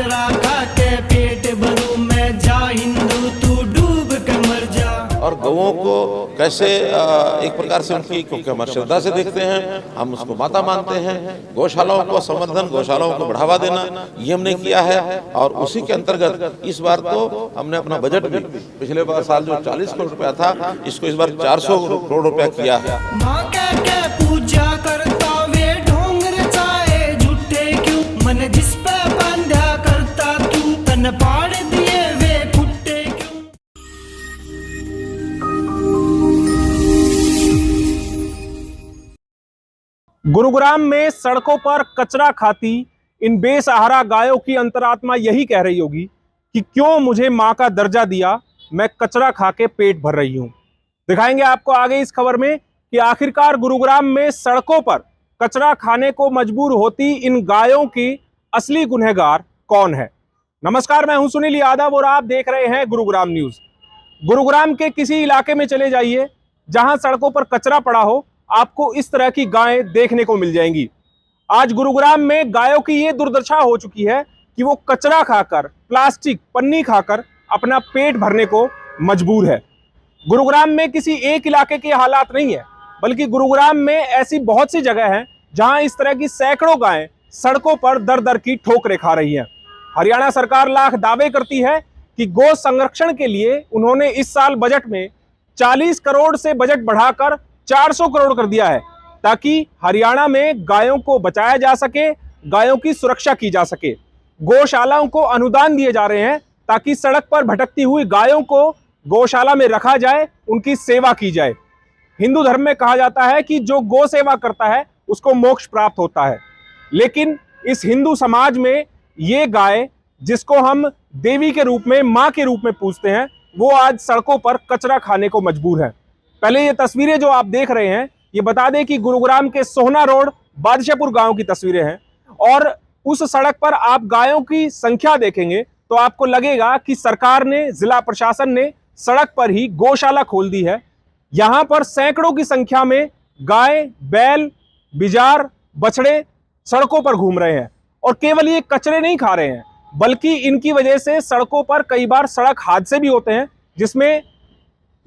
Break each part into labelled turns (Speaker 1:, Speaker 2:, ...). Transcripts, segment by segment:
Speaker 1: कचरा खा के पेट भरूं मैं, जा हिंदू तू डूब के मर जा।
Speaker 2: और गौओं को कैसे एक प्रकार से उनकी, क्योंकि हम श्रद्धा से देखते हैं, हम उसको माता मानते हैं, गौशालाओं को संवर्धन, गौशालाओं को बढ़ावा देना, ये हमने किया है। और उसी के अंतर्गत इस बार तो हमने अपना बजट भी पिछले बार साल जो 40 करोड़ रुपया था, इसको इस बार 400 करोड़ रुपया किया है।
Speaker 1: माँ के पूजा करता वे ढोंग रचाए झूठे क्यों, मन जिस पे बांधा करता तू, तन पाड़ दिए वे कुत्ते क्यों।
Speaker 3: गुरुग्राम में सड़कों पर कचरा खाती इन बेसहारा गायों की अंतरात्मा यही कह रही होगी कि क्यों मुझे मां का दर्जा दिया, मैं कचरा खा के पेट भर रही हूं। दिखाएंगे आपको आगे इस खबर में कि आखिरकार गुरुग्राम में सड़कों पर कचरा खाने को मजबूर होती इन गायों की असली गुनहगार कौन है। नमस्कार, मैं हूं सुनील यादव और आप देख रहे हैं गुरुग्राम न्यूज। गुरुग्राम के किसी इलाके में चले जाइए जहां सड़कों पर कचरा पड़ा हो, आपको इस तरह की गायें देखने को मिल जाएंगी। आज गुरुग्राम में गायों की ये दुर्दशा हो चुकी है कि वो कचरा खाकर, प्लास्टिक पन्नी खाकर अपना पेट भरने को मजबूर है। गुरुग्राम में किसी एक इलाके के हालात नहीं है, बल्कि गुरुग्राम में ऐसी बहुत सी जगह हैं जहां इस तरह की सैकड़ों गायें सड़कों पर दर दर की ठोकरें खा रही हैं। हरियाणा सरकार लाख दावे करती है कि गौ संरक्षण के लिए उन्होंने इस साल बजट में 40 करोड़ से बजट बढ़ाकर 400 करोड़ कर दिया है, ताकि हरियाणा में गायों को बचाया जा सके, गायों की सुरक्षा की जा सके। गौशालाओं को अनुदान दिए जा रहे हैं ताकि सड़क पर भटकती हुई गायों को गौशाला में रखा जाए, उनकी सेवा की जाए। हिंदू धर्म में कहा जाता है कि जो गौ सेवा करता है उसको मोक्ष प्राप्त होता है, लेकिन इस हिंदू समाज में ये गाय, जिसको हम देवी के रूप में, मां के रूप में पूजते हैं, वो आज सड़कों पर कचरा खाने को मजबूर है। पहले ये तस्वीरें जो आप देख रहे हैं, ये बता दें कि गुरुग्राम के सोहना रोड बादशाहपुर गांव की तस्वीरें हैं। और उस सड़क पर आप गायों की संख्या देखेंगे तो आपको लगेगा कि सरकार ने, जिला प्रशासन ने सड़क पर ही गौशाला खोल दी है। यहां पर सैकड़ों की संख्या में गाय, बैल, बिजार, बछड़े सड़कों पर घूम रहे हैं। और केवल ये कचरे नहीं खा रहे हैं, बल्कि इनकी वजह से सड़कों पर कई बार सड़क हादसे भी होते हैं, जिसमें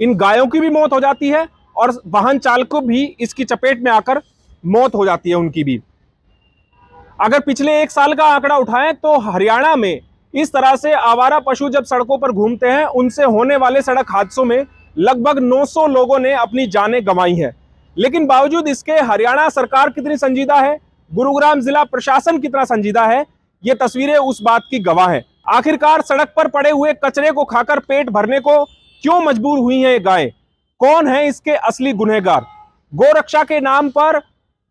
Speaker 3: इन गायों की भी मौत हो जाती है और वाहन चालकों भी इसकी चपेट में आकर मौत हो जाती है उनकी भी। अगर पिछले एक साल का आंकड़ा उठाएं तो हरियाणा में इस तरह से आवारा पशु जब सड़कों पर घूमते हैं, उनसे होने वाले सड़क हादसों में लगभग 900 लोगों ने अपनी जानें गंवाई हैं। लेकिन बावजूद इसके हरियाणा सरकार कितनी संजीदा है, गुरुग्राम जिला प्रशासन कितना संजीदा है, ये तस्वीरें उस बात की गवाह हैं। आखिरकार सड़क पर पड़े हुए कचरे को खाकर पेट भरने को क्यों मजबूर हुई हैं ये गायें? कौन है इसके असली गुनहगार? गौ रक्षा के नाम पर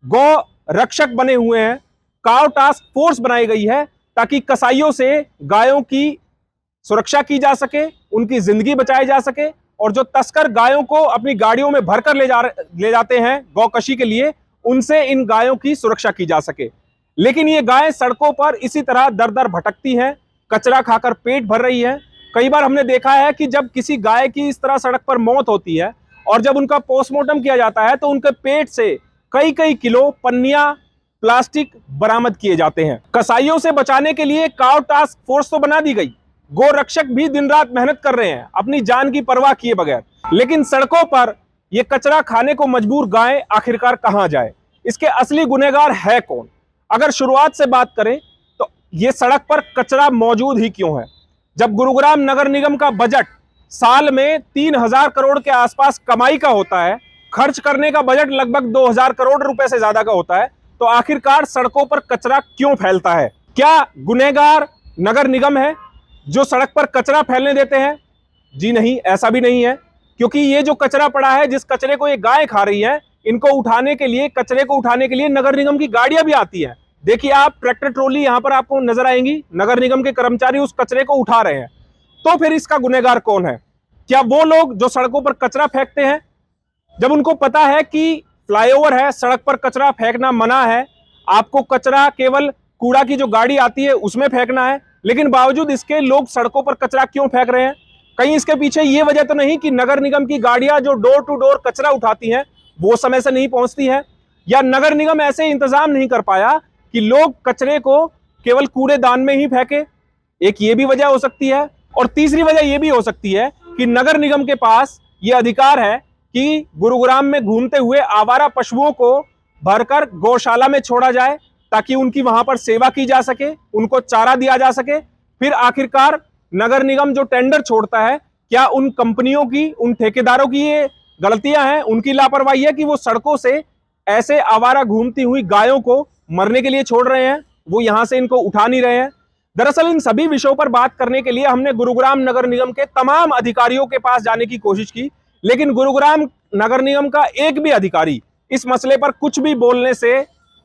Speaker 3: गौ रक्षक बने हुए हैं, काउ टास्क फोर्स बनाई गई है ताकि कसाईयों से गायों की सुरक्षा की जा सके, उनकी जिंदगी बचाई जा सके। और जो तस्कर गायों को अपनी गाड़ियों में भरकर ले जाते हैं गौकशी के लिए, उनसे इन गायों की सुरक्षा की जा सके। लेकिन ये गायें सड़कों पर इसी तरह दर दर भटकती हैं, कचरा खाकर पेट भर रही है। कई बार हमने देखा है कि जब किसी गाय की इस तरह सड़क पर मौत होती है और जब उनका पोस्टमार्टम किया जाता है तो उनके पेट से कई कई किलो पन्नियां, प्लास्टिक बरामद किए जाते हैं। कसाईयों से बचाने के लिए काउ टास्क फोर्स तो बना दी गई, गौ रक्षक भी दिन रात मेहनत कर रहे हैं अपनी जान की परवाह किए बगैर, लेकिन सड़कों पर यह कचरा खाने को मजबूर गाय आखिरकार कहां जाए? इसके असली गुनहगार है कौन? अगर शुरुआत से बात करें तो ये सड़क पर कचरा मौजूद ही क्यों है? जब गुरुग्राम नगर निगम का बजट साल में 3000 करोड़ के आसपास कमाई का होता है, खर्च करने का बजट लगभग 2000 करोड़ रुपए से ज्यादा का होता है, तो आखिरकार सड़कों पर कचरा क्यों फैलता है? क्या गुनहगार नगर निगम है जो सड़क पर कचरा फैलने देते हैं? जी नहीं, ऐसा भी नहीं है, क्योंकि ये जो कचरा पड़ा है, जिस कचरे को ये गाय खा रही है, इनको उठाने के लिए, कचरे को उठाने के लिए नगर निगम की गाड़ियां भी आती हैं। देखिए आप, ट्रैक्टर ट्रॉली यहां पर आपको नजर आएंगी, नगर निगम के कर्मचारी उस कचरे को उठा रहे हैं। तो फिर इसका गुनहगार कौन है? क्या वो लोग जो सड़कों पर कचरा फेंकते हैं, जब उनको पता है कि फ्लाईओवर है, सड़क पर कचरा फेंकना मना है, आपको कचरा केवल कूड़ा की जो गाड़ी आती है उसमें फेंकना है, लेकिन बावजूद इसके लोग सड़कों पर कचरा क्यों फेंक रहे हैं? कहीं इसके पीछे ये वजह तो नहीं कि नगर निगम की गाड़ियां जो डोर टू डोर कचरा उठाती हैं वो समय से नहीं पहुंचती है, या नगर निगम ऐसे इंतजाम नहीं कर पाया कि लोग कचरे को केवल कूड़ेदान में ही फेंके? एक ये भी वजह हो सकती है, और तीसरी वजह ये भी हो सकती है कि नगर निगम के पास ये अधिकार है कि गुरुग्राम में घूमते हुए आवारा पशुओं को भरकर गौशाला में छोड़ा जाए ताकि उनकी वहां पर सेवा की जा सके, उनको चारा दिया जा सके। फिर आखिरकार नगर निगम जो टेंडर छोड़ता है, क्या उन कंपनियों की, उन ठेकेदारों की ये गलतियां हैं, उनकी लापरवाही है कि वो सड़कों से ऐसे आवारा घूमती हुई गायों को मरने के लिए छोड़ रहे हैं, वो यहां से इनको उठा नहीं रहे हैं? दरअसल इन सभी विषयों पर बात करने के लिए हमने गुरुग्राम नगर निगम के तमाम अधिकारियों के पास जाने की कोशिश की, लेकिन गुरुग्राम नगर निगम का एक भी अधिकारी इस मसले पर कुछ भी बोलने से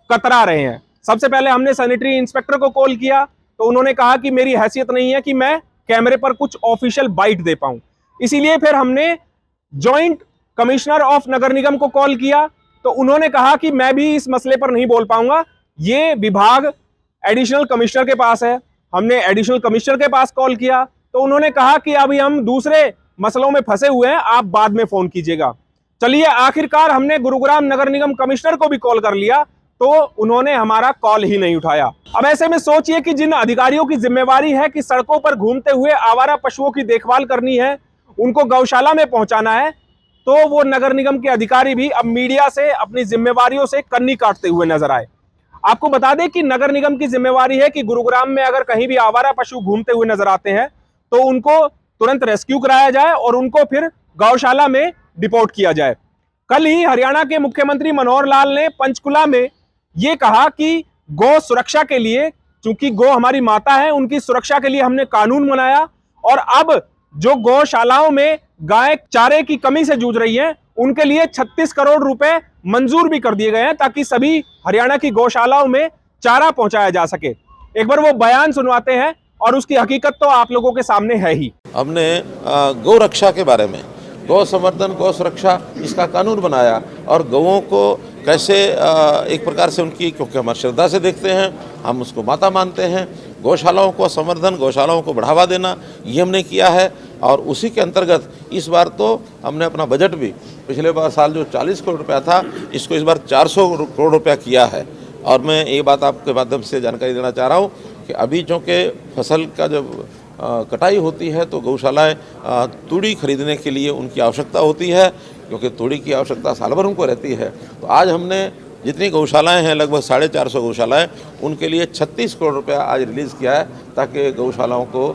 Speaker 3: कतरा रहे हैं। सबसे पहले हमने सैनिटरी इंस्पेक्टर को कॉल किया तो उन्होंने कहा कि मेरी हैसियत नहीं है कि मैं कैमरे पर कुछ ऑफिशियल बाइट दे पाऊं। इसीलिए फिर हमने जॉइंट कमिश्नर ऑफ नगर निगम को कॉल किया तो उन्होंने कहा कि मैं भी इस मसले पर नहीं बोल पाऊंगा, ये विभाग एडिशनल कमिश्नर के पास है। हमने एडिशनल कमिश्नर के पास कॉल किया तो उन्होंने कहा कि अभी हम दूसरे मसलों में फंसे हुए हैं, आप बाद में फोन कीजिएगा। चलिए, आखिरकार हमने गुरुग्राम नगर निगम कमिश्नर को भी कॉल कर लिया तो उन्होंने हमारा कॉल ही नहीं उठाया। अब ऐसे में सोचिए कि जिन अधिकारियों की जिम्मेवारी है कि सड़कों पर घूमते हुए आवारा पशुओं की देखभाल करनी है, उनको गौशाला में पहुंचाना है, तो वो नगर निगम के अधिकारी भी अब मीडिया से अपनी जिम्मेवारियों से कन्नी काटते हुए नजर आए। आपको बता दें कि नगर निगम की जिम्मेवारी है कि गुरुग्राम में अगर कहीं भी आवारा पशु घूमते हुए नजर आते हैं तो उनको तुरंत रेस्क्यू कराया जाए और उनको फिर गौशाला में डिपोर्ट किया जाए। कल ही हरियाणा के मुख्यमंत्री मनोहर लाल ने पंचकुला में ये कहा कि गौ सुरक्षा के लिए, चूंकि गौ हमारी माता है, उनकी सुरक्षा के लिए हमने कानून बनाया और अब जो गौशालाओं में गाय चारे की कमी से जूझ रही हैं, उनके लिए 36 करोड़ रुपए मंजूर भी कर दिए गए हैं ताकि सभी हरियाणा की गौशालाओं में चारा पहुंचाया जा सके। एक बार वो बयान सुनवाते हैं और उसकी हकीकत तो आप लोगों के सामने है ही।
Speaker 2: हमने गौ रक्षा के बारे में, गौ संवर्धन, गौ सुरक्षा, इसका कानून बनाया और गौओं को कैसे एक प्रकार से उनकी, क्योंकि हम श्रद्धा से देखते हैं, हम उसको माता मानते हैं, गौशालाओं को संवर्धन, गौशालाओं को बढ़ावा देना, ये हमने किया है। और उसी के अंतर्गत इस बार तो हमने अपना बजट भी पिछले बार साल जो 40 करोड़ रुपया था, इसको इस बार 400 करोड़ रुपया किया है। और मैं ये बात आपके माध्यम से जानकारी देना चाह रहा हूँ कि अभी चूँकि फसल का जब कटाई होती है तो गौशालाएँ तूड़ी खरीदने के लिए उनकी आवश्यकता होती है, क्योंकि तूड़ी की आवश्यकता साल भर उनको रहती है। तो आज हमने जितनी गौशालाएं हैं, लगभग 450 गौशालाएं, उनके लिए 36 करोड़ रुपया आज रिलीज़ किया है ताकि गौशालाओं को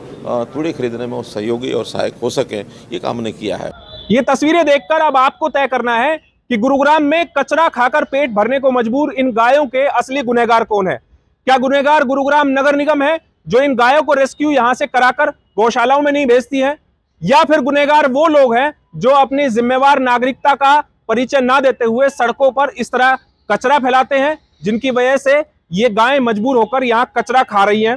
Speaker 2: तूड़ी खरीदने में वो सहयोगी और सहायक हो सकें। ये काम हमने किया है।
Speaker 3: ये तस्वीरें देखकर अब आपको तय करना है कि गुरुग्राम में कचरा खाकर पेट भरने को मजबूर इन गायों के असली गुनहगार कौन है। क्या गुनहगार गुरुग्राम नगर निगम है जो इन गायों को रेस्क्यू यहां से कराकर गौशालाओं में नहीं भेजती है, या फिर गुनहगार वो लोग हैं जो अपनी जिम्मेवार नागरिकता का परिचय ना देते हुए सड़कों पर इस तरह कचरा फैलाते हैं, जिनकी वजह से ये गायें मजबूर होकर यहाँ कचरा खा रही हैं?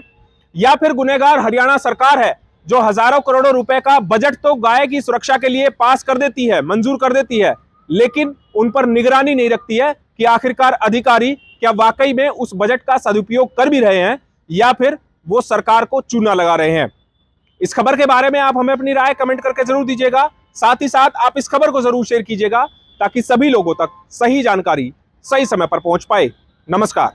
Speaker 3: या फिर गुनहगार हरियाणा सरकार है जो हजारों करोड़ों रुपए का बजट तो गाय की सुरक्षा के लिए पास कर देती है, मंजूर कर देती है, लेकिन उन पर निगरानी नहीं रखती है कि आखिरकार अधिकारी क्या वाकई में उस बजट का सदुपयोग कर भी रहे हैं या फिर वो सरकार को चूना लगा रहे हैं। इस खबर के बारे में आप हमें अपनी राय कमेंट करके जरूर दीजिएगा। साथ ही साथ आप इस खबर को जरूर शेयर कीजिएगा ताकि सभी लोगों तक सही जानकारी सही समय पर पहुंच पाए। नमस्कार।